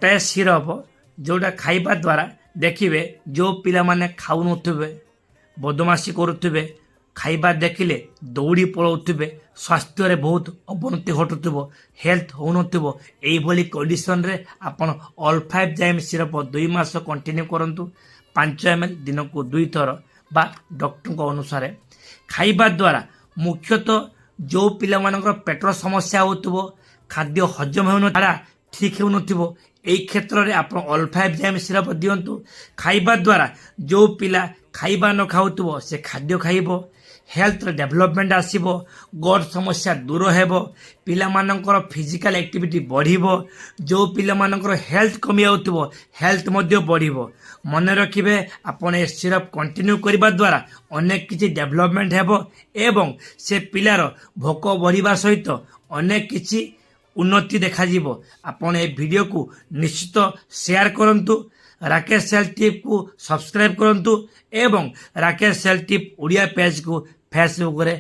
गोटाए syrup जोटा खाइबा द्वारा देखिए जो पिला माने खाऊ नथिबे बदमाशी करुथिबे खाइबा देखिले दौड़ी पलाउथिबे स्वास्थ्य रे बहुत अवनति घटुथिबो हेल्थ होनथिबो एई भली कंडीशन रे आपण ऑल 5 जाइम सिरप 2 मास कंटिन्यू करंतु 5 ml दिन को 2 थर बा डॉक्टर को अनुसार खाइबा द्वारा मुख्यतः जो पिला मानकर पेटर समस्या होतबो खाद्य हजम होन तारा ठीक होनथिबो एई क्षेत्र रे आपण ऑल 5 जाइम सिरप दियंतु खाइबा द्वारा जो पिला खाइबा न खाउतबो से खाद्य खाइबो हेल्थ डेवलपमेंट आसीबो गट समस्या दूर हेबो पिला मानकर फिजिकल एक्टिविटी बढ़िबो जो पिला मानकर हेल्थ कमी आउतबो हेल्थ मध्य बढ़िबो मन रखिबे आपण ए सिरप कंटिन्यू करबा द्वारा अनेक किछि डेवलपमेंट हेबो एवं से पिलार भोक बढ़िबा सहित अनेक किछि उन्नति देखा जीवो आपण ए वीडियो को निश्चित शेयर करंतु राकेश सेल टिप को सब्सक्राइब करंतु एवं राकेश सेल टिप ओडिया पेज को फेसबुक रे